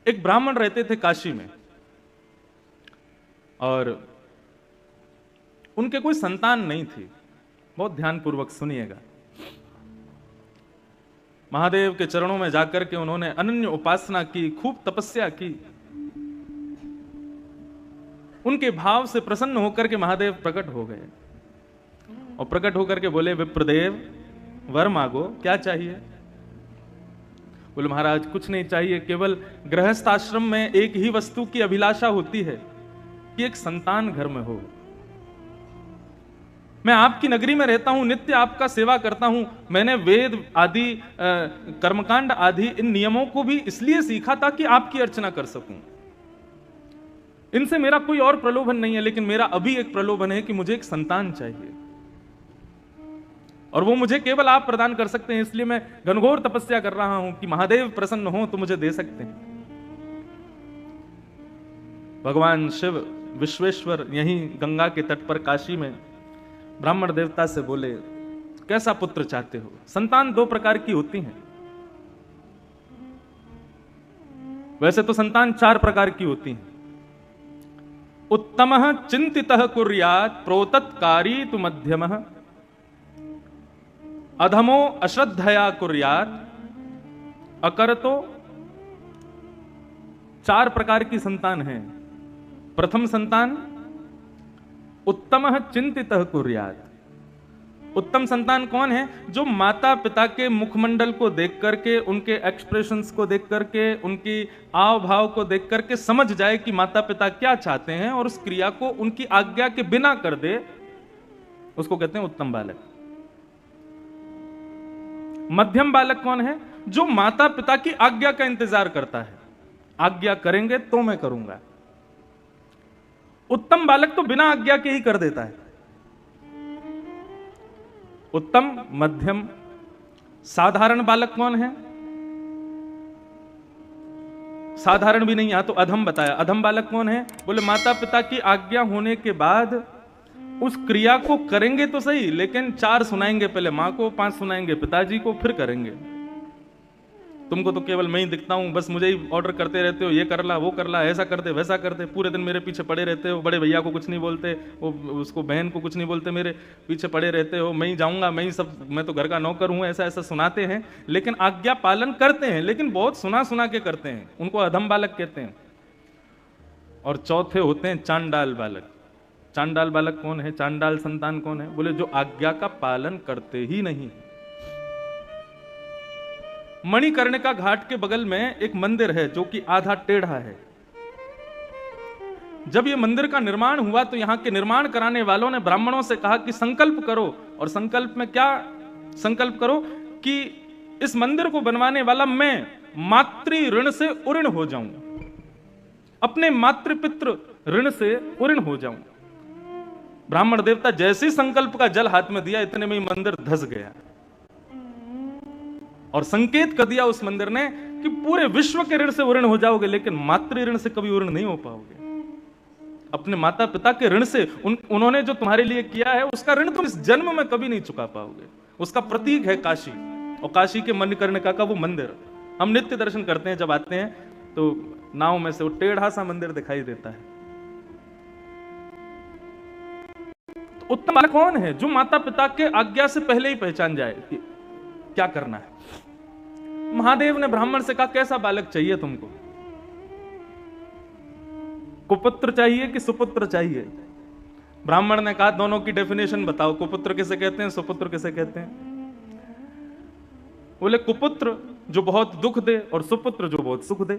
एक ब्राह्मण रहते थे काशी में और उनके कोई संतान नहीं थी। बहुत ध्यानपूर्वक सुनिएगा। महादेव के चरणों में जाकर के उन्होंने अनन्य उपासना की, खूब तपस्या की। उनके भाव से प्रसन्न होकर के महादेव प्रकट हो गए और प्रकट होकर के बोले, विप्रदेव वर मांगो, क्या चाहिए? बोले, महाराज कुछ नहीं चाहिए, केवल गृहस्थ आश्रम में एक ही वस्तु की अभिलाषा होती है कि एक संतान घर में हो। मैं आपकी नगरी में रहता हूं, नित्य आपका सेवा करता हूं। मैंने वेद आदि कर्मकांड आदि इन नियमों को भी इसलिए सीखा ताकि आपकी अर्चना कर सकूं। इनसे मेरा कोई और प्रलोभन नहीं है, लेकिन मेरा अभी एक प्रलोभन है कि मुझे एक संतान चाहिए और वो मुझे केवल आप प्रदान कर सकते हैं। इसलिए मैं घनघोर तपस्या कर रहा हूं कि महादेव प्रसन्न हो तो मुझे दे सकते हैं। भगवान शिव विश्वेश्वर यहीं गंगा के तट पर काशी में ब्राह्मण देवता से बोले, कैसा पुत्र चाहते हो? संतान दो प्रकार की होती हैं। वैसे तो संतान चार प्रकार की होती हैं। उत्तमः चिंतितः कुर्यात् प्रोतत्कारी तु मध्यमः अधमो अश्रद्धया कुर्यात् अकरतो। चार प्रकार की संतान है। प्रथम संतान उत्तमः चिंतितः कुर्यात्। उत्तम संतान कौन है? जो माता पिता के मुखमंडल को देख करके, उनके एक्सप्रेशंस को देख करके, उनकी आव भाव को देख करके समझ जाए कि माता पिता क्या चाहते हैं और उस क्रिया को उनकी आज्ञा के बिना कर दे, उसको कहते हैं उत्तम बालक। मध्यम बालक कौन है? जो माता पिता की आज्ञा का इंतजार करता है, आज्ञा करेंगे तो मैं करूंगा। उत्तम बालक तो बिना आज्ञा के ही कर देता है। उत्तम, मध्यम, साधारण बालक कौन है? साधारण भी नहीं, यहां तो अधम बताया। अधम बालक कौन है? बोले, माता पिता की आज्ञा होने के बाद उस क्रिया को करेंगे तो सही, लेकिन 4 सुनाएंगे, पहले मां को, 5 सुनाएंगे पिताजी को, फिर करेंगे। तुमको तो केवल मैं ही दिखता हूं, बस मुझे ही ऑर्डर करते रहते हो, ये कर ला, वो कर ला, ऐसा कर दे, वैसा कर दे। पूरे दिन मेरे पीछे पड़े रहते हो। बड़े भैया को कुछ नहीं बोलते, वो उसको बहन को कुछ नहीं बोलते, मेरे पीछे पड़े रहते हो। मैं ही जाऊंगा, मैं ही सब, मैं तो घर का नौकर हूं, ऐसा ऐसा सुनाते हैं। लेकिन आज्ञा पालन करते हैं, लेकिन बहुत सुना सुना के करते हैं। उनको अधम बालक कहते हैं। और चौथे होते हैं चांडाल बालक। चांडाल बालक कौन है? चांडाल संतान कौन है? बोले, जो आज्ञा का पालन करते ही नहीं। मणिकर्णिका घाट के बगल में एक मंदिर है जो कि आधा टेढ़ा है। जब यह मंदिर का निर्माण हुआ तो यहां के निर्माण कराने वालों ने ब्राह्मणों से कहा कि संकल्प करो। और संकल्प में क्या संकल्प करो? कि इस मंदिर को बनवाने वाला मैं मातृ ऋण से उऋण हो जाऊं, अपने मातृपितृ ऋण से उऋण हो जाऊं। ब्राह्मण देवता जैसे संकल्प का जल हाथ में दिया, इतने में ही मंदिर धस गया और संकेत कर दिया उस मंदिर ने कि पूरे विश्व के ऋण से उऋण हो जाओगे, लेकिन मातृ ऋण से कभी उऋण नहीं हो पाओगे। अपने माता पिता के ऋण से, उन्होंने जो तुम्हारे लिए किया है उसका ऋण तुम इस जन्म में कभी नहीं चुका पाओगे। उसका प्रतीक है काशी, और काशी के मणिकर्णिका का वो मंदिर हम नित्य दर्शन करते हैं। जब आते हैं तो नाव में से वो टेढ़ा सा मंदिर दिखाई देता है। तो उत्तम बालक कौन है? जो माता पिता के आज्ञा से पहले ही पहचान जाए कि क्या करना है। महादेव ने ब्राह्मण से कहा, कैसा बालक चाहिए तुमको? कुपुत्र चाहिए कि सुपुत्र चाहिए? ब्राह्मण ने कहा, दोनों की डेफिनेशन बताओ, कुपुत्र किसे कहते हैं, सुपुत्र किसे कहते हैं? बोले, कुपुत्र जो बहुत दुख दे और सुपुत्र जो बहुत सुख दे।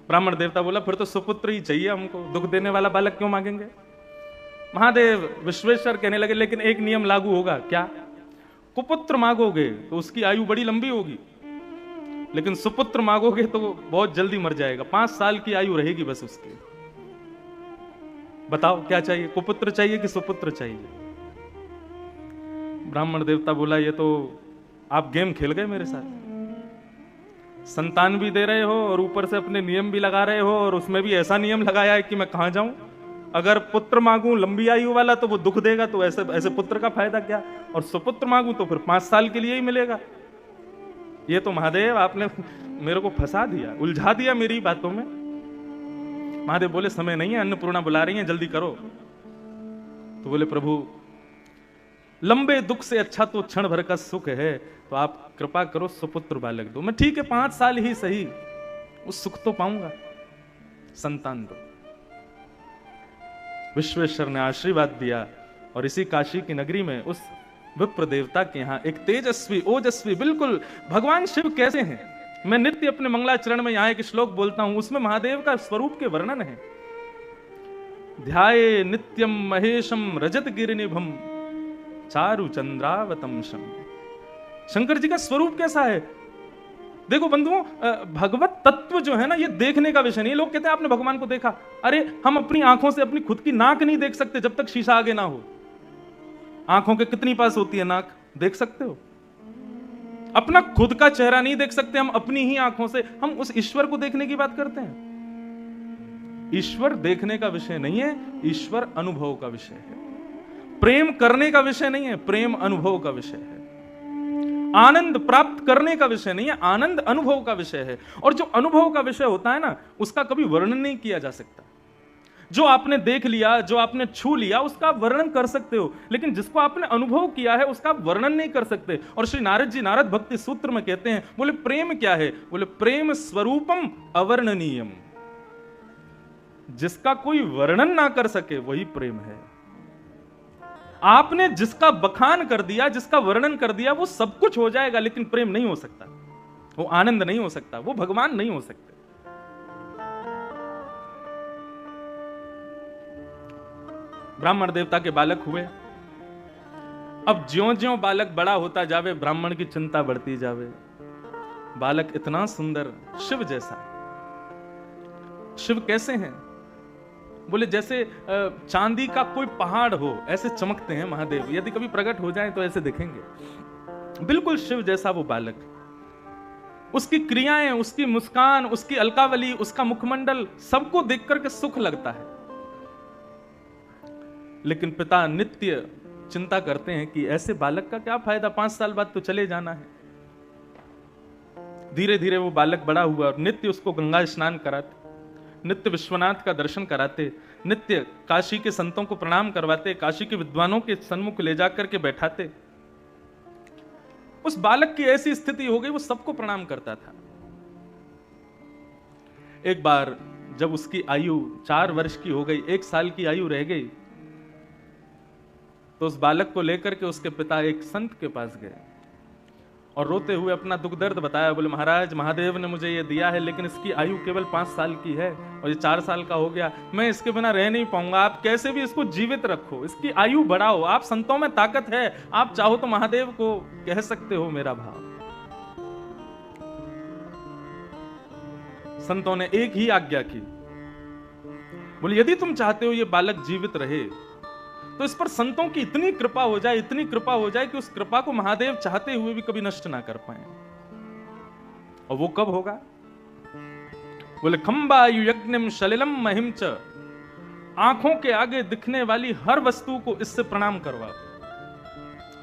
ब्राह्मण देवता बोला, फिर तो सुपुत्र ही चाहिए हमको, दुख देने वाला बालक क्यों मांगेंगे? महादेव विश्वेश्वर कहने लगे, लेकिन एक नियम लागू होगा। क्या? कुपुत्र मांगोगे तो उसकी आयु बड़ी लंबी होगी, लेकिन सुपुत्र मांगोगे तो बहुत जल्दी मर जाएगा। 5 साल की आयु रहेगी बस उसकी। बताओ क्या चाहिए, कुपुत्र चाहिए कि सुपुत्र चाहिए? ब्राह्मण देवता बोला, ये तो आप गेम खेल गए मेरे साथ। संतान भी दे रहे हो और ऊपर से अपने नियम भी लगा रहे हो, और उसमें भी ऐसा नियम लगाया है कि मैं कहां जाऊं। अगर पुत्र मांगूं लंबी आयु वाला तो वो दुख देगा, तो ऐसे ऐसे पुत्र का फायदा क्या? और सुपुत्र मांगूं तो फिर 5 साल के लिए ही मिलेगा। ये तो महादेव आपने मेरे को फंसा दिया, उलझा दिया मेरी बातों में। महादेव बोले समय नहीं है, अन्नपूर्णा बुला रही हैं, जल्दी करो। तो बोले प्रभु लंबे दुख से अच्छा तो क्षण भर का सुख है, तो आप कृपा करो सुपुत्र बालक दो। मैं ठीक है 5 साल ही सही, उस सुख तो पाऊंगा, संतान दो। विश्वेश्वर ने आशीर्वाद दिया और इसी काशी की नगरी में उस विप्र देवता के यहां एक तेजस्वी ओजस्वी, बिल्कुल भगवान शिव कैसे हैं, मैं नित्य अपने मंगलाचरण में यहां एक श्लोक बोलता हूं, उसमें महादेव का स्वरूप के वर्णन है। ध्याये नित्यम महेशम रजत गिरिनिभम चारु चंद्रावतंशम। शंकर जी का स्वरूप कैसा है? देखो बंधुओं, भगवत तत्व जो है ना, ये देखने का विषय नहीं। लोग कहते हैं आपने भगवान को देखा, अरे हम अपनी आंखों से अपनी खुद की नाक नहीं देख सकते जब तक शीशा आगे ना हो। आंखों के कितनी पास होती है नाक, देख सकते हो? अपना खुद का चेहरा नहीं देख सकते हम अपनी ही आंखों से, हम उस ईश्वर को देखने की बात करते हैं। ईश्वर देखने का विषय नहीं है, ईश्वर अनुभव का विषय है। प्रेम करने का विषय नहीं है, प्रेम अनुभव का विषय है। आनंद प्राप्त करने का विषय नहीं है, आनंद अनुभव का विषय है। और जो अनुभव का विषय होता है ना, उसका कभी वर्णन नहीं किया जा सकता। जो आपने देख लिया, जो आपने छू लिया, उसका आप वर्णन कर सकते हो, लेकिन जिसको आपने अनुभव किया है उसका आप वर्णन नहीं कर सकते। और श्री नारद जी नारद भक्ति सूत्र में कहते हैं, बोले प्रेम क्या है? बोले प्रेम स्वरूपम अवर्णनीयम। जिसका कोई वर्णन ना कर सके वही प्रेम है। आपने जिसका बखान कर दिया, जिसका वर्णन कर दिया, वो सब कुछ हो जाएगा, लेकिन प्रेम नहीं हो सकता, वो आनंद नहीं हो सकता, वो भगवान नहीं हो सकते। ब्राह्मण देवता के बालक हुए। अब ज्यों-ज्यों बालक बड़ा होता जावे, ब्राह्मण की चिंता बढ़ती जावे। बालक इतना सुंदर, शिव जैसा। शिव कैसे हैं? बोले जैसे चांदी का कोई पहाड़ हो, ऐसे चमकते हैं महादेव। यदि कभी प्रकट हो जाए तो ऐसे दिखेंगे, बिल्कुल शिव जैसा वो बालक। उसकी क्रियाएं, उसकी मुस्कान, उसकी अलकावली, उसका मुखमंडल, सबको देख करके सुख लगता है। लेकिन पिता नित्य चिंता करते हैं कि ऐसे बालक का क्या फायदा, 5 साल बाद तो चले जाना है। धीरे धीरे वो बालक बड़ा हुआ और नित्य उसको गंगा स्नान कराते, नित्य विश्वनाथ का दर्शन कराते, नित्य काशी के संतों को प्रणाम करवाते, काशी के विद्वानों के सन्मुख ले जाकर के बैठाते। उस बालक की ऐसी स्थिति हो गई, वो सबको प्रणाम करता था। एक बार जब उसकी आयु 4 वर्ष की हो गई, 1 साल की आयु रह गई, तो उस बालक को लेकर के उसके पिता एक संत के पास गए और रोते हुए अपना दुख दर्द बताया। बोले महाराज, महादेव ने मुझे ये दिया है, लेकिन इसकी आयु केवल 5 साल की है और ये 4 साल का हो गया, मैं इसके बिना रह नहीं पाऊंगा। आप कैसे भी इसको जीवित रखो, इसकी आयु बढ़ाओ। आप संतों में ताकत है, आप चाहो तो महादेव को कह सकते हो मेरा भाव। संतों ने एक ही आज्ञा की, बोले यदि तुम चाहते हो ये बालक जीवित रहे, तो इस पर संतों की इतनी कृपा हो जाए, इतनी कृपा हो जाए कि उस कृपा को महादेव चाहते हुए भी कभी नष्ट ना कर पाए। और वो कब होगा? बोले खंबायु यज्ञम सलिलम महिम च। आंखों के आगे दिखने वाली हर वस्तु को इससे प्रणाम करवाओ।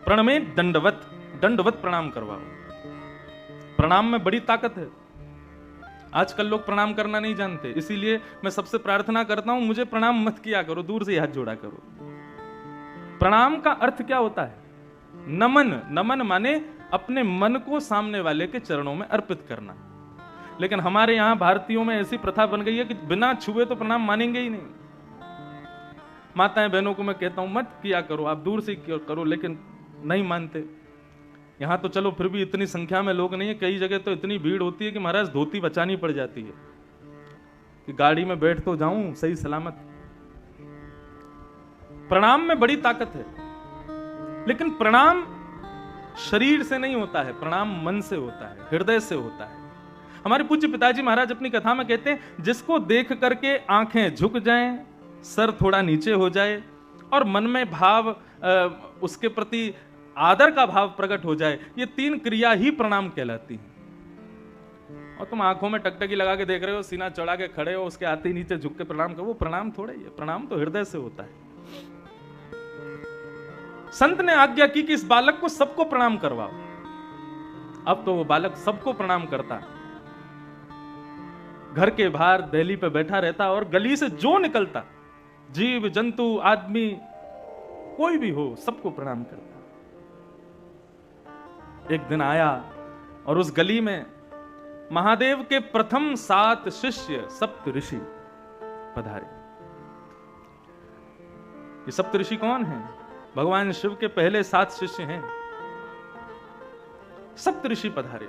प्रणमे दंडवत, दंडवत प्रणाम करवाओ। प्रणाम में बड़ी ताकत है। आजकल लोग प्रणाम करना नहीं जानते, इसीलिए मैं सबसे प्रार्थना करता हूं, मुझे प्रणाम मत किया करो, दूर से हाथ जोड़ा करो। प्रणाम का अर्थ क्या होता है? नमन। नमन माने अपने मन को सामने वाले के चरणों में अर्पित करना। लेकिन हमारे यहां भारतीयों में ऐसी प्रथा बन गई है कि बिना छुए तो प्रणाम मानेंगे ही नहीं। माताएं बहनों को मैं कहता हूं मत किया करो, आप दूर से करो, लेकिन नहीं मानते। यहां तो चलो फिर भी इतनी संख्या में लोग नहीं है, कई जगह तो इतनी भीड़ होती है कि महाराज धोती बचानी पड़ जाती है कि गाड़ी में बैठ तो जाऊं सही सलामत। प्रणाम में बड़ी ताकत है, लेकिन प्रणाम शरीर से नहीं होता है, प्रणाम मन से होता है, हृदय से होता है। हमारे पूज्य पिताजी महाराज अपनी कथा में कहते हैं, जिसको देख करके आंखें झुक जाएं, सर थोड़ा नीचे हो जाए और मन में भाव, उसके प्रति आदर का भाव प्रकट हो जाए, ये 3 क्रिया ही प्रणाम कहलाती है। और तुम आंखों में टकटकी लगा के देख रहे हो, सीना चढ़ा के खड़े हो, उसके आते नीचे झुक के प्रणाम करो, वो प्रणाम थोड़ा ही है। प्रणाम तो हृदय से होता है। संत ने आज्ञा की कि इस बालक को सबको प्रणाम करवाओ। अब तो वो बालक सबको प्रणाम करता, घर के बाहर दहली पे बैठा रहता और गली से जो निकलता, जीव जंतु आदमी कोई भी हो, सबको प्रणाम करता। एक दिन आया और उस गली में महादेव के प्रथम 7 शिष्य सप्त ऋषि पधारे। ये सप्त ऋषि कौन हैं? भगवान शिव के पहले 7 शिष्य हैं। सप्त ऋषि पधारे।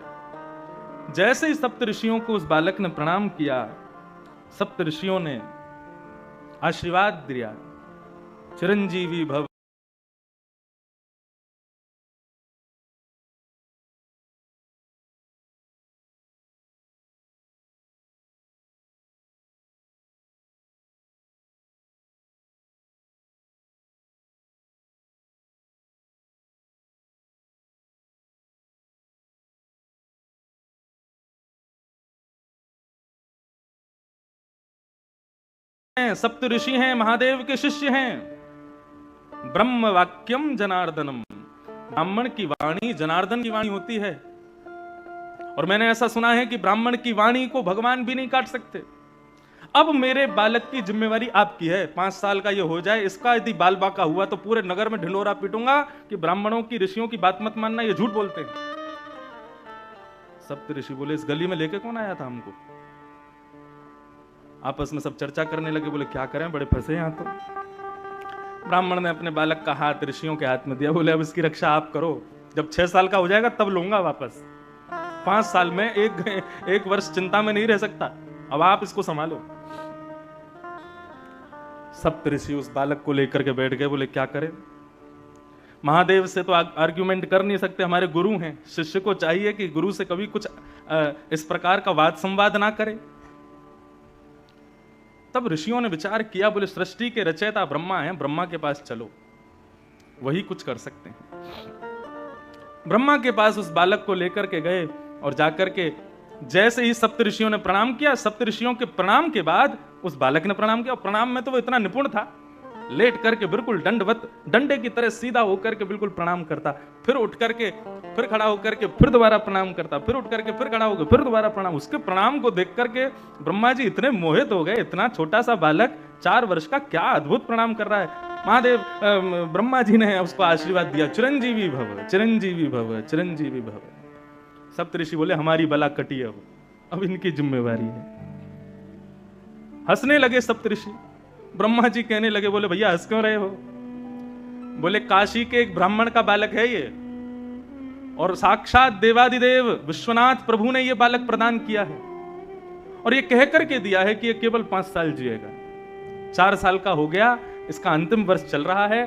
जैसे ही सप्त ऋषियों को उस बालक ने प्रणाम किया, सप्त ऋषियों ने आशीर्वाद दिया, चिरंजीवी भव। सप्त ऋषि हैं, महादेव के शिष्य हैं। ब्रह्म वाक्यम जनार्दनम, ब्राह्मण की वाणी जनार्दन की वाणी होती है। और मैंने ऐसा सुना है कि ब्राह्मण की वाणी को भगवान भी नहीं काट सकते। अब मेरे बालक की जिम्मेवारी आपकी है, 5 साल का ये हो जाए, इसका यदि बाल बाका हुआ तो पूरे नगर में ढिंडोरा पीटूंगा कि ब्राह्मणों की ऋषियों की बात मत मानना, ये झूठ बोलते हैं। सप्त ऋषि बोले, इस गली में लेके कौन आया था हमको? आपस में सब चर्चा करने लगे, बोले क्या करें, बड़े फंसे यहां तो। ब्राह्मण ने अपने बालक का हाथ ऋषियों के हाथ में दिया, बोले अब इसकी रक्षा आप करो, जब 6 साल का हो जाएगा तब लूंगा वापस। 5 साल में एक वर्ष चिंता में नहीं रह सकता, अब आप इसको संभालो। सप्त ऋषि उस बालक को लेकर के बैठ गए, बोले क्या करें, महादेव से तो आर्ग्यूमेंट कर नहीं सकते, हमारे गुरु हैं, शिष्य को चाहिए कि गुरु से कभी कुछ इस प्रकार का वाद संवाद ना करे। तब ऋषियों ने विचार किया, बोले सृष्टि के रचयिता ब्रह्मा हैं, ब्रह्मा के पास चलो, वही कुछ कर सकते हैं। ब्रह्मा के पास उस बालक को लेकर के गए और जाकर के जैसे ही सप्त ऋषियों ने प्रणाम किया, सप्त ऋषियों के प्रणाम के बाद उस बालक ने प्रणाम किया। और प्रणाम में तो वो इतना निपुण था, लेट करके बिल्कुल दंडवत, डंडे की तरह सीधा होकर के बिल्कुल प्रणाम करता, फिर उठ करके फिर खड़ा होकर के फिर दोबारा प्रणाम करता, फिर उठ करके फिर खड़ा होकर फिर दोबारा प्रणाम। उसके प्रणाम को देख करके ब्रह्मा जी इतने मोहित हो गए, इतना छोटा सा बालक 4 वर्ष का क्या अद्भुत प्रणाम कर रहा है। महादेव ब्रह्मा जी ने उसको आशीर्वाद दिया, चिरंजीवी भव, चिरंजीवी भव, चिरंजीवी भव। सप्तऋषि बोले हमारी बला कटी, अब इनकी जिम्मेवारी है। हंसने लगे सप्तऋषि। ब्रह्मा जी कहने लगे, बोले भैया हंस क्यों रहे हो? बोले काशी के एक ब्राह्मण का बालक है ये, और साक्षात देवादिदेव विश्वनाथ प्रभु ने ये बालक प्रदान किया है, और ये कह करके दिया है कि ये केवल 5 साल जिएगा। 4 साल का हो गया, इसका अंतिम वर्ष चल रहा है।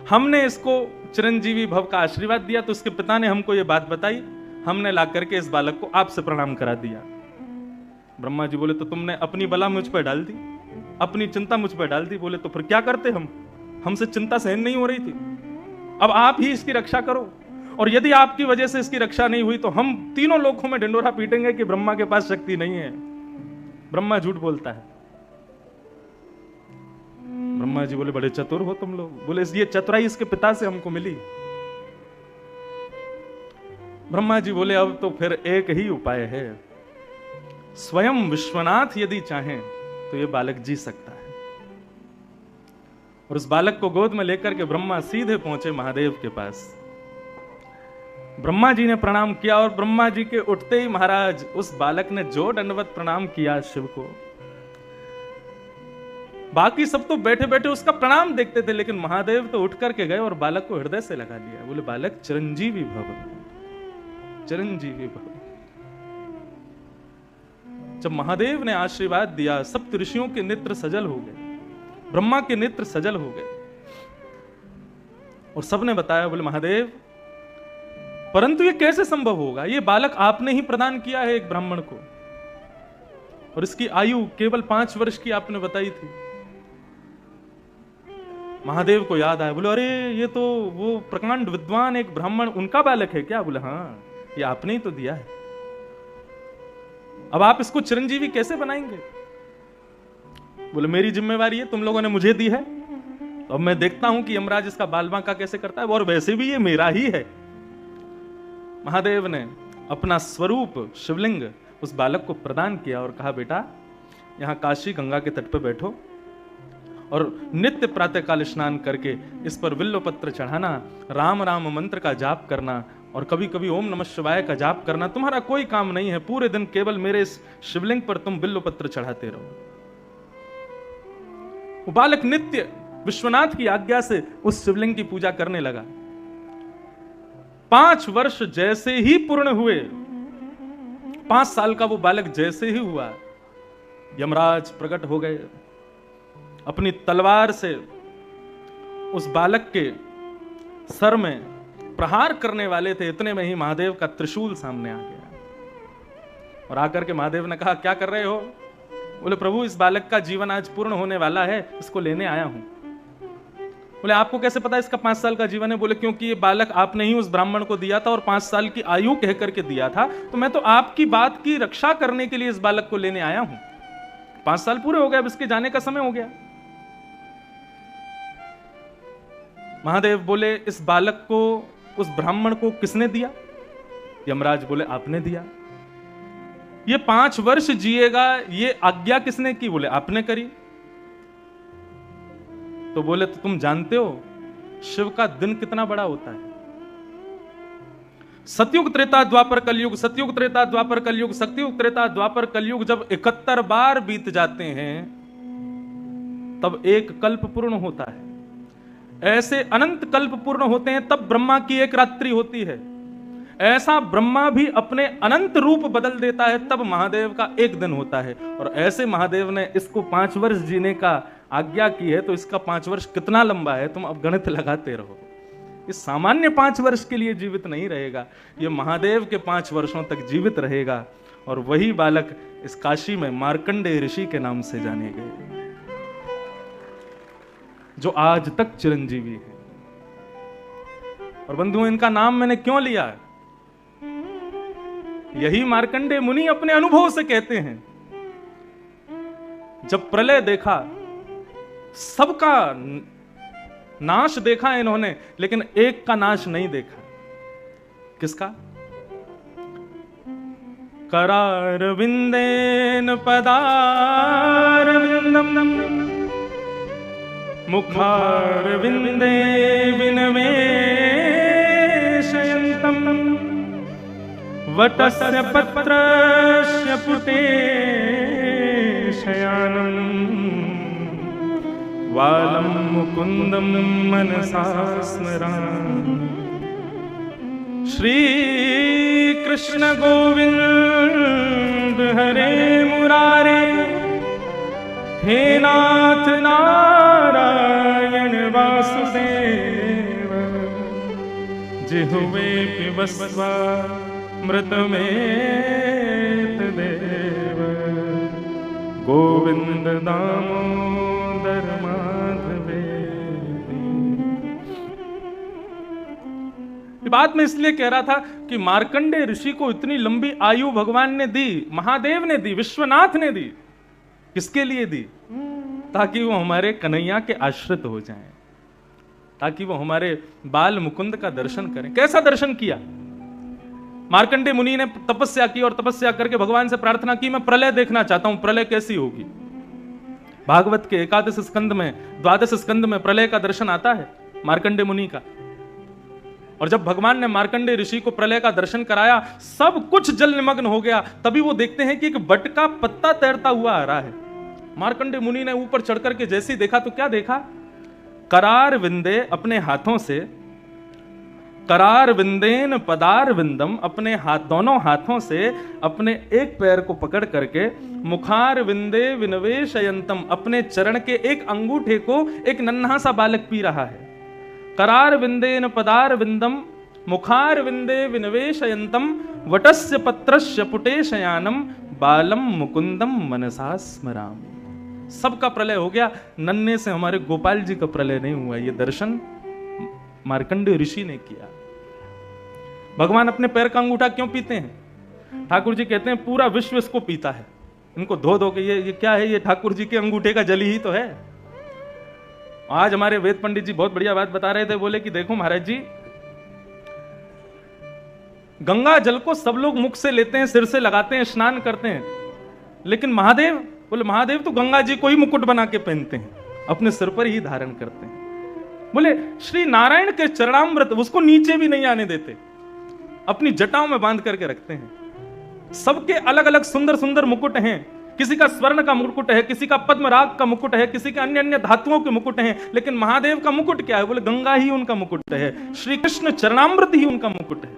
हमने इसको चिरंजीवी भव का आशीर्वाद दिया, तो उसके पिता ने हमको ये बात बताई, हमने ला करके इस बालक को आपसे प्रणाम करा दिया। ब्रह्मा जी बोले, तो तुमने अपनी बला मुझ पर डाल दी, अपनी चिंता मुझ पर डाल दी। बोले तो फिर क्या करते हम, हमसे चिंता सहन नहीं हो रही थी, अब आप ही इसकी रक्षा करो, और यदि आपकी वजह से इसकी रक्षा नहीं हुई तो हम तीनों लोकों में ढिंडोरा पीटेंगे कि ब्रह्मा के पास शक्ति नहीं है, ब्रह्मा झूठ बोलता है। ब्रह्मा जी बोले बड़े चतुर हो तुम लोग। बोले ये चतुराई इसके पिता से हमको मिली। ब्रह्मा जी बोले अब तो फिर एक ही उपाय है, स्वयं विश्वनाथ यदि चाहें तो ये बालक जी सकता है। और उस बालक को गोद में लेकर के ब्रह्मा सीधे पहुंचे महादेव के पास। ब्रह्मा जी ने प्रणाम किया, और ब्रह्मा जी के उठते ही महाराज उस बालक ने जो दंडवत प्रणाम किया शिव को, बाकी सब तो बैठे बैठे उसका प्रणाम देखते थे, लेकिन महादेव तो उठ करके गए और बालक को हृदय से लगा लिया। बोले बालक चिरंजीवी भव, चिरंजीवी भव। जब महादेव ने आशीर्वाद दिया, सप्त ऋषियों के नेत्र सजल हो गए, ब्रह्मा के नेत्र सजल हो गए, और सबने बताया, बोले महादेव परंतु ये कैसे संभव होगा, ये बालक आपने ही प्रदान किया है एक ब्राह्मण को, और इसकी आयु केवल 5 वर्ष की आपने बताई थी। महादेव को याद आया, बोले अरे ये तो वो प्रकांड विद्वान एक ब्राह्मण, उनका बालक है क्या? बोले हाँ, ये आपने ही तो दिया है, अब आप इसको चिरंजीवी कैसे बनाएंगे? बोले मेरी जिम्मेवारी है, तुम लोगों ने मुझे दी है, तो अब मैं देखता हूं कि यमराज इसका बाल बांका कैसे करता है, और वैसे भी ये मेरा ही है। महादेव ने अपना स्वरूप शिवलिंग उस बालक को प्रदान किया और कहा, बेटा यहां काशी गंगा के तट पर बैठो और नित्य प्रातःकाल स्नान करके इस पर बिल्व पत्र चढ़ाना, राम राम मंत्र का जाप करना और कभी कभी ओम नमः शिवाय का जाप करना। तुम्हारा कोई काम नहीं है, पूरे दिन केवल मेरे इस शिवलिंग पर तुम बिल्व पत्र चढ़ाते रहो। वो बालक नित्य विश्वनाथ की आज्ञा से उस शिवलिंग की पूजा करने लगा। 5 वर्ष जैसे ही पूर्ण हुए, 5 साल का वो बालक जैसे ही हुआ, यमराज प्रकट हो गए, अपनी तलवार से उस बालक के सर में प्रहार करने वाले थे। इतने में ही महादेव का त्रिशूल सामने आ गया और आकर के महादेव ने कहा, क्या कर रहे हो? बोले, प्रभु इस बालक का जीवन आज पूर्ण होने वाला है, इसको लेने आया हूं। बोले, आपको कैसे पता इसका 5 साल का जीवन है? बोले, क्योंकि ये बालक आपने ही उस ब्राह्मण को दिया था और 5 साल की आयु कह करके दिया था, तो मैं तो आपकी बात की रक्षा करने के लिए इस बालक को लेने आया हूं। 5 साल पूरे हो गए, अब इसके जाने का समय हो गया। महादेव बोले, इस बालक को उस ब्राह्मण को किसने दिया? यमराज बोले, आपने दिया। ये 5 वर्ष जिएगा, ये आज्ञा किसने की? बोले, आपने करी। तो बोले, तो तुम जानते हो शिव का दिन कितना बड़ा होता है? सतयुग त्रेता द्वापर कलयुग, सतयुग त्रेता द्वापर कलयुग, सतयुग त्रेता द्वापर कलयुग जब 71 बार बीत जाते हैं तब एक कल्प पूर्ण होता है। ऐसे अनंत कल्प पूर्ण होते हैं तब ब्रह्मा की एक रात्रि होती है। ऐसा ब्रह्मा भी अपने अनंत रूप बदल देता है तब महादेव का एक दिन होता है। और ऐसे महादेव ने इसको 5 वर्ष जीने का आज्ञा की है, तो इसका 5 वर्ष कितना लंबा है तुम अब गणित लगाते रहो। ये सामान्य 5 वर्ष के लिए जीवित नहीं रहेगा, ये महादेव के 5 वर्षों तक जीवित रहेगा। और वही बालक इस काशी में मार्कंडेय ऋषि के नाम से जाने गए, जो आज तक चिरंजीवी है। और बंधुओं, इनका नाम मैंने क्यों लिया है? यही मार्कंडेय मुनि अपने अनुभव से कहते हैं। जब प्रलय देखा, सबका नाश देखा इन्होंने, लेकिन एक का नाश नहीं देखा। किसका? करारविंदेन पदारविंदम मुखारविंदे विनवेशयन्तम वटस्य पत्रस्य पुटे शयानम् वालं मुकुंदम मनसा स्मरामि। श्री कृष्ण गोविंद हरे मुरारे, हे नाथ नारायण वासुदेव, जिह्वे पिबस्वा मृतमेत देव, गोविंद दामोदर माधवे। ये बात मैं इसलिए कह रहा था कि मार्कंडेय ऋषि को इतनी लंबी आयु भगवान ने दी, महादेव ने दी, विश्वनाथ ने दी। किसके लिए दी? ताकि वो हमारे कन्हैया के आश्रित हो जाएं, ताकि वो हमारे बाल मुकुंद का दर्शन करें। कैसा दर्शन किया? मार्कंडेय मुनि ने तपस्या की और तपस्या करके भगवान से प्रार्थना की, मैं प्रलय देखना चाहता हूं, प्रलय कैसी होगी। भागवत के 11 स्कंद में, 12 स्कंद में प्रलय का दर्शन आता है मार्कंडेय मुनि का। और जब भगवान ने मार्कंडेय ऋषि को प्रलय का दर्शन कराया, सब कुछ जल निमग्न हो गया। तभी वो देखते हैं कि एक बट का पत्ता तैरता हुआ आ रहा है। मार्कंडेय मुनि ने ऊपर चढ़ करके जैसे ही देखा तो क्या देखा? करार विंदे, अपने हाथों से, करार विंदेन पदार विंदम, अपने हाथ, दोनों हाथों से अपने एक पैर को पकड़ करके, मुखार विंदे विनवेशयंतम, अपने चरण के एक अंगूठे को एक नन्हा सा बालक पी रहा है। करार विंदेन पदार विंदम मुखार विंदे विनवेशयंतम वटस्य पत्रस्य पुटे शयानम बालम मुकुंदम मनसा स्मरामि। सबका प्रलय हो गया, नन्हे से हमारे गोपाल जी का प्रलय नहीं हुआ। ये दर्शन मार्कंडेय ऋषि ने किया। भगवान अपने पैर का अंगूठा क्यों पीते हैं? ठाकुर जी कहते हैं पूरा विश्व इसको पीता है। इनको धो धो के ये क्या है? ये ठाकुर जी के अंगूठे का जल ही तो है। आज हमारे वेद पंडित जी बहुत बढ़िया बात बता रहे थे। बोले कि देखो महाराज जी, गंगा जल को सब लोग मुख से लेते हैं, सिर से लगाते हैं, स्नान करते हैं, लेकिन महादेव, बोले महादेव तो गंगा जी को ही मुकुट बना के पहनते हैं, अपने सिर पर ही धारण करते हैं। बोले श्री नारायण के चरणामृत उसको नीचे भी नहीं आने देते, अपनी जटाओं में बांध करके रखते हैं। सबके अलग अलग सुंदर सुंदर मुकुट हैं, किसी का स्वर्ण का मुकुट है, किसी का पद्मराग का मुकुट है, किसी के अन्य अन्य धातुओं के मुकुट हैं, लेकिन महादेव का मुकुट क्या है? बोले गंगा ही उनका मुकुट है, श्री कृष्ण चरणामृत ही उनका मुकुट है।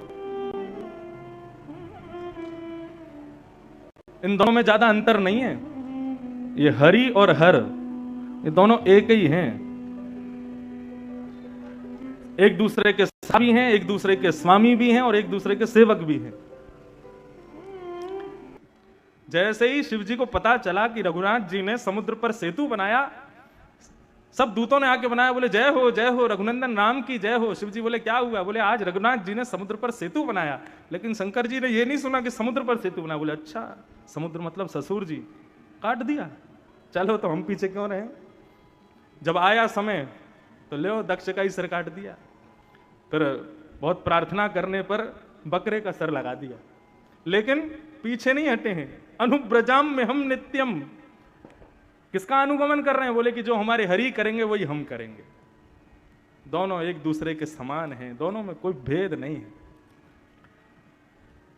इन दोनों में ज्यादा अंतर नहीं है, ये हरि और हर, ये दोनों एक ही हैं, एक दूसरे के साथी हैं, एक दूसरे के स्वामी भी हैं और एक दूसरे के सेवक भी हैं। जैसे ही शिव जी को पता चला कि रघुनाथ जी ने समुद्र पर सेतु बनाया, सब दूतों ने आके बनाया, बोले जय हो रघुनंदन राम की जय हो। शिव जी बोले क्या हुआ? बोले आज रघुनाथ जी ने समुद्र पर सेतु बनाया। लेकिन शंकर जी ने ये नहीं सुना कि समुद्र पर सेतु बनाया। बोले अच्छा, समुद्र मतलब ससुर जी, काट दिया, चलो तो हम पीछे क्यों रहे। जब आया समय तो ले दक्ष का ही सर काट दिया, फिर बहुत प्रार्थना करने पर बकरे का सर लगा दिया, लेकिन पीछे नहीं हटे हैं। अनुब्रजाम में हम नित्यम, किसका अनुगमन कर रहे हैं? बोले कि जो हमारे हरि करेंगे वही हम करेंगे। दोनों एक दूसरे के समान हैं, दोनों में कोई भेद नहीं है।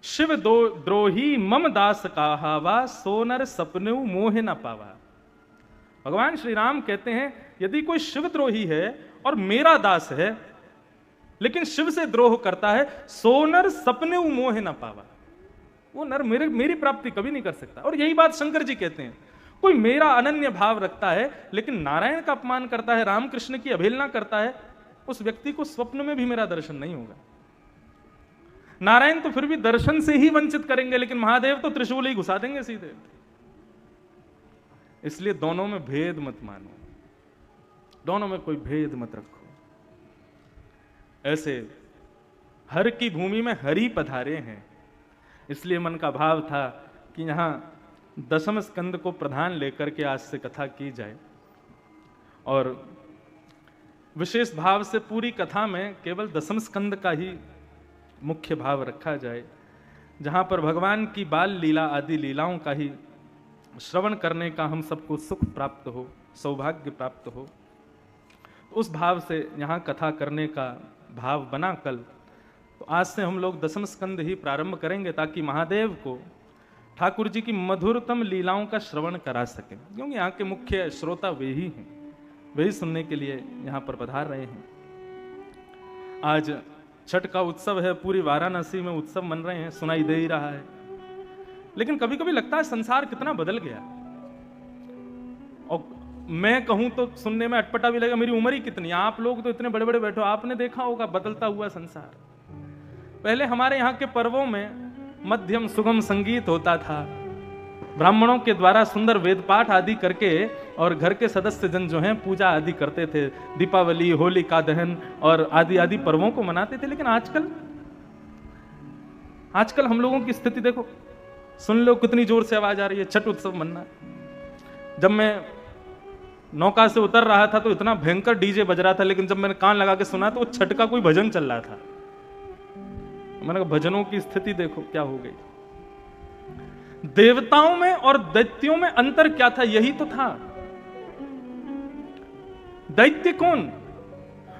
शिव दो द्रोही मम दास कहावा, सोनर सपनु मोह न पावा। भगवान श्री राम कहते हैं यदि कोई शिव द्रोही है और मेरा दास है, लेकिन शिव से द्रोह करता है, सोनर सपने मोह न पावा, वो नर मेरी प्राप्ति कभी नहीं कर सकता। और यही बात शंकर जी कहते हैं, कोई मेरा अनन्य भाव रखता है लेकिन नारायण का अपमान करता है, रामकृष्ण की अवहेलना करता है, उस व्यक्ति को स्वप्न में भी मेरा दर्शन नहीं होगा। नारायण तो फिर भी दर्शन से ही वंचित करेंगे, लेकिन महादेव तो त्रिशूल ही घुसा देंगे सीधे। इसलिए दोनों में भेद मत मानो, दोनों में कोई भेद मत रखो। ऐसे हर की भूमि में हरि पधारे हैं, इसलिए मन का भाव था कि यहां दशम स्कंद को प्रधान लेकर के आज से कथा की जाए, और विशेष भाव से पूरी कथा में केवल दशम स्कंद का ही मुख्य भाव रखा जाए, जहां पर भगवान की बाल लीला आदि लीलाओं का ही श्रवण करने का हम सबको सुख प्राप्त हो, सौभाग्य प्राप्त हो। उस भाव से यहाँ कथा करने का भाव बना कल, तो आज से हम लोग दशम स्कंद ही प्रारंभ करेंगे, ताकि महादेव को ठाकुर जी की मधुरतम लीलाओं का श्रवण करा सकें, क्योंकि यहाँ के मुख्य श्रोता वे ही हैं, वे ही सुनने के लिए यहाँ पर पधार रहे हैं। आज छठ का उत्सव है, पूरी वाराणसी में उत्सव मन रहे हैं, सुनाई दे ही रहा है। लेकिन कभी कभी लगता है संसार कितना बदल गया, और मैं कहूं तो सुनने में अटपटा भी लगेगा, मेरी उम्र ही कितनी, आप लोग तो इतने बड़े बड़े बैठो, आपने देखा होगा बदलता हुआ संसार। पहले हमारे यहाँ के पर्वों में मध्यम सुगम संगीत होता था, ब्राह्मणों के द्वारा सुंदर वेद पाठ आदि करके, और घर के सदस्य जन जो हैं पूजा आदि करते थे, दीपावली, होलिका दहन और आदि आदि पर्वों को मनाते थे। लेकिन आजकल हम लोगों की स्थिति देखो, सुन लो कितनी जोर से आवाज आ रही है, छठ उत्सव मनना। जब मैं नौका से उतर रहा था तो इतना भयंकर डीजे बज रहा था, लेकिन जब मैंने कान लगा के सुना तो छठ का कोई भजन चल रहा था। मैंने कहा भजनों की स्थिति देखो क्या हो गई। देवताओं में और दैत्यों में अंतर क्या था? यही तो था। दैत्य कौन?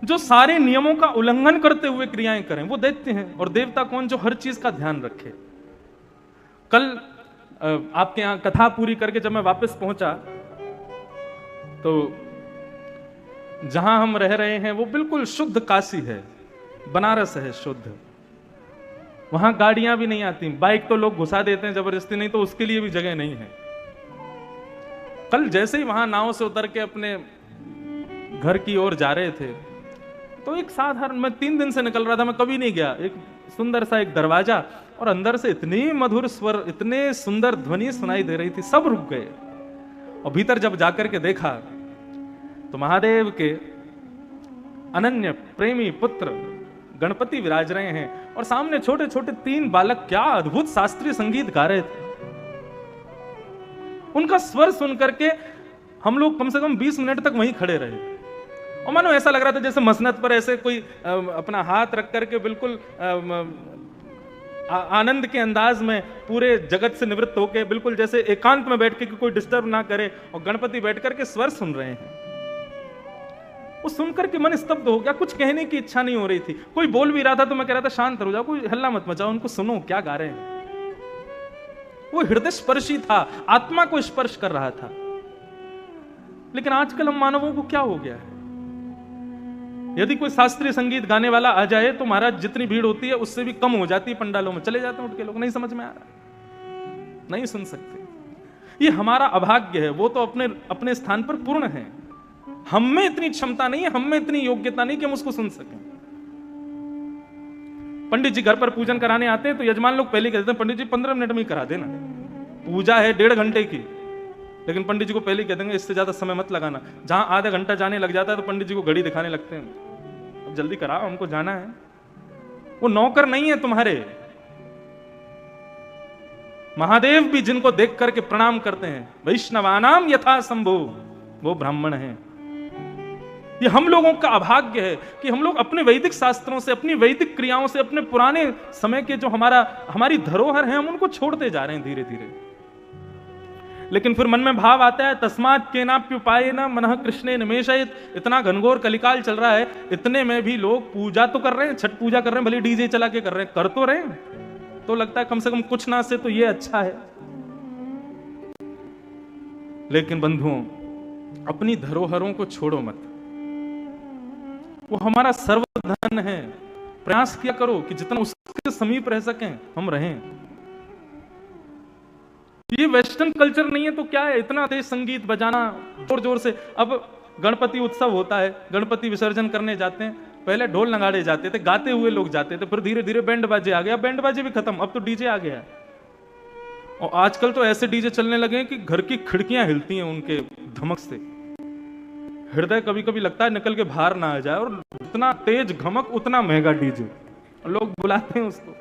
जो सारे नियमों का उल्लंघन करते हुए क्रियाएं करें, वो दैत्य हैं। और देवता कौन? जो हर चीज का ध्यान रखे। कल आपके यहां कथा पूरी करके जब मैं वापस पहुंचा, तो जहां हम रह रहे हैं वो बिल्कुल शुद्ध काशी है, बनारस है शुद्ध। वहां गाड़ियां भी नहीं आती, बाइक तो लोग घुसा देते हैं जबरदस्ती, नहीं तो उसके लिए भी जगह नहीं है। कल जैसे ही वहां नाव से उतर के अपने घर की ओर जा रहे थे, तो एक साधारण, मैं 3 दिन से निकल रहा था, मैं कभी नहीं गया, एक सुंदर सा एक दरवाजा, और अंदर से इतनी मधुर स्वर, इतने सुंदर ध्वनि सुनाई दे रही थी, सब रुक गए। और भीतर जब जाकर के देखा तो महादेव के अनन्य प्रेमी पुत्र गणपति विराज रहे हैं, और सामने छोटे छोटे 3 बालक क्या अद्भुत शास्त्रीय संगीत गा रहे थे। उनका स्वर सुन करके हम लोग कम से कम 20 मिनट तक वहीं खड़े रहे, और मानो ऐसा लग रहा था जैसे मसनद पर ऐसे कोई अपना हाथ रख करके बिल्कुल आनंद के अंदाज में पूरे जगत से निवृत्त होकर, बिल्कुल जैसे एकांत में बैठ के कि कोई डिस्टर्ब ना करे, और गणपति बैठ करके स्वर सुन रहे हैं। वो सुनकर के मन स्तब्ध हो गया, कुछ कहने की इच्छा नहीं हो रही थी। कोई बोल भी रहा था तो मैं कह रहा था शांत हो जाओ, कोई हल्ला मत मचाओ, उनको सुनो क्या गा रहे हैं। वो हृदय स्पर्शी था, आत्मा को स्पर्श कर रहा था। लेकिन आजकल हम मानवों को क्या हो गया है, यदि कोई शास्त्रीय संगीत गाने वाला आ जाए तो महाराज जितनी भीड़ होती है उससे भी कम हो जाती है, पंडालों में चले जाते हैं उठ के लोग, नहीं समझ में आ रहा, नहीं सुन सकते। ये हमारा अभाग्य है। वो तो अपने अपने स्थान पर पूर्ण है, हम में इतनी क्षमता नहीं है, हम में इतनी योग्यता नहीं कि हम उसको सुन सकें। पंडित जी घर पर पूजन कराने आते हैं तो यजमान लोग पहले कहते हैं पंडित जी 15 मिनट में ही करा देना, पूजा है 1.5 घंटे की। लेकिन पंडित जी को पहले कह देंगे इससे ज्यादा समय मत लगाना। जहां आधा घंटा जाने लग जाता है तो पंडित जी को घड़ी दिखाने लगते हैं, अब जल्दी कराओ हमको जाना है। वो नौकर नहीं है तुम्हारे। महादेव भी जिनको देख करके प्रणाम करते हैं, वैष्णवानाम यथा संभो, वो ब्राह्मण हैं। ये हम लोगों का अभाग्य है कि हम लोग अपने वैदिक शास्त्रों से, अपनी वैदिक क्रियाओं से, अपने पुराने समय के जो हमारी धरोहर है, हम उनको छोड़ते जा रहे हैं धीरे धीरे। लेकिन फिर मन में भाव आता है तस्मात् केनाप्युपायेन मनः कृष्णे निमेषयेत्। इतना घनघोर कलिकाल चल रहा है, इतने में भी लोग पूजा तो कर रहे हैं, छठ पूजा कर रहे हैं, भले डीजे चला के कर रहे हैं, कर तो रहे हैं, तो लगता है कम से कम कुछ ना से तो ये अच्छा है। लेकिन बंधुओं, अपनी धरोहरों को छोड़ो मत, वो हमारा सर्वधन है। प्रयास किया करो कि जितना उसके समीप रह सकें हम रहें। ये वेस्टर्न कल्चर नहीं है तो क्या है, इतना तेज संगीत बजाना जोर जोर से। अब गणपति उत्सव होता है, गणपति विसर्जन करने जाते हैं, पहले ढोल नगाड़े जाते थे, गाते हुए लोग जाते थे, फिर धीरे धीरे बैंड बाजे आ गया, बैंड बाजे भी खत्म, अब तो डीजे आ गया। और आजकल तो ऐसे डीजे चलने लगे हैं कि घर की खिड़कियां हिलती हैं उनके धमक से, हृदय कभी कभी लगता है निकल के बाहर ना आ जाए। और इतना तेज घमक उतना महंगा डीजे, लोग बुलाते हैं उसको।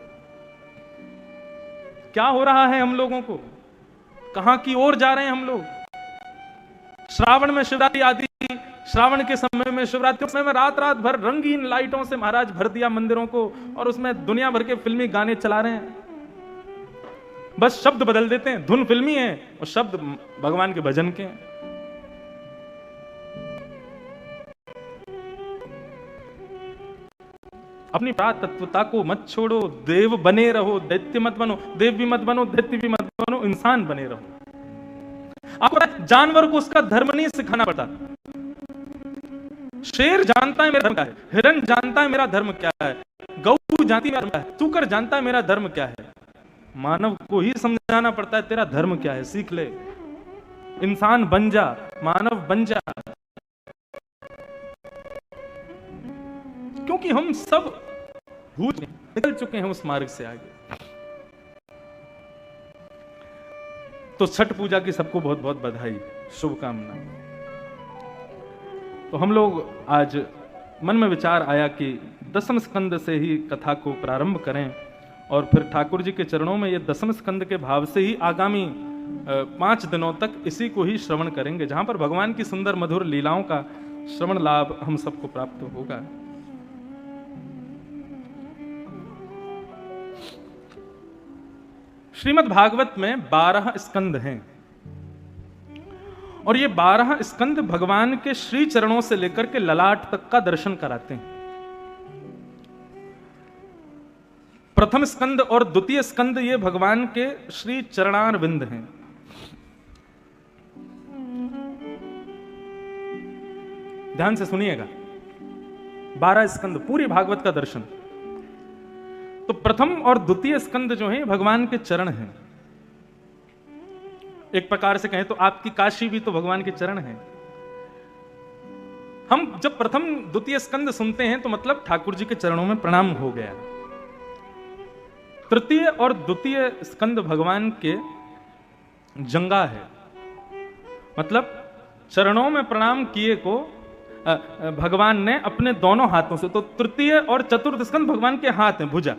क्या हो रहा है हम लोगों को, कहां की ओर जा रहे हैं हम लोग। श्रावण में शिवरात्रि आदि, श्रावण के समय में, शिवरात्रि के समय में रात रात भर रंगीन लाइटों से महाराज भर दिया मंदिरों को, और उसमें दुनिया भर के फिल्मी गाने चला रहे हैं। बस शब्द बदल देते हैं, धुन फिल्मी है और शब्द भगवान के भजन के हैं। अपनी तत्वता को मत छोड़ो, देव बने रहो, दैत्य मत बनो। देव भी मत बनो, दैत्य भी मत बनो, इंसान बने रहो। आपको जानवर को उसका धर्म नहीं सिखाना पड़ता। शेर जानता है मेरा धर्म क्या है, हिरण जानता है मेरा धर्म क्या है, गौ जानती है मेरा धर्म क्या है, सूकर जानता है मेरा धर्म क्या है। मानव को ही समझाना पड़ता है तेरा धर्म क्या है, सीख ले, इंसान बन जा, मानव बन जा। क्योंकि हम सब भूल निकल चुके हैं उस मार्ग से आगे। तो छठ पूजा की सबको बहुत बहुत बधाई, शुभकामनाएं। तो हम लोग आज मन में विचार आया कि 10वें स्कंद से ही कथा को प्रारंभ करें, और फिर ठाकुर जी के चरणों में ये 10वें स्कंद के भाव से ही आगामी 5 दिनों तक इसी को ही श्रवण करेंगे, जहां पर भगवान की सुंदर मधुर लीलाओं का श्रवण लाभ हम सबको प्राप्त होगा। श्रीमद् भागवत में 12 स्कंद हैं, और ये 12 स्कंद भगवान के श्री चरणों से लेकर के ललाट तक का दर्शन कराते हैं। प्रथम स्कंद और द्वितीय स्कंद ये भगवान के श्री चरणारविंद हैं। ध्यान से सुनिएगा, 12 स्कंद पूरी भागवत का दर्शन। तो प्रथम और द्वितीय स्कंद जो है भगवान के चरण हैं। एक प्रकार से कहें तो आपकी काशी भी तो भगवान के चरण हैं। हम जब प्रथम द्वितीय स्कंद सुनते हैं तो मतलब ठाकुर जी के चरणों में प्रणाम हो गया। तृतीय और द्वितीय स्कंद भगवान के जंगा है, मतलब चरणों में प्रणाम किए को भगवान ने अपने दोनों हाथों से, तो तृतीय और चतुर्थ स्कंद भगवान के हाथ हैं, भुजा।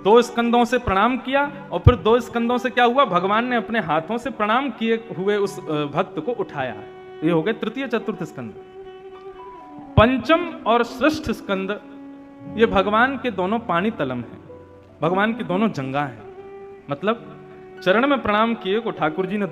2 स्कंदों से प्रणाम किया और फिर 2 स्कंदों से क्या हुआ, भगवान ने अपने हाथों से प्रणाम किए हुए उस भक्त को उठाया। ये हो गए तृतीय चतुर्थ स्कंद। पंचम और षष्ठ स्कंद ये भगवान के दोनों पानी तलम हैं। भगवान की दोनों जंगा हैं। मतलब चरण में प्रणाम किए को ठाकुर जी ने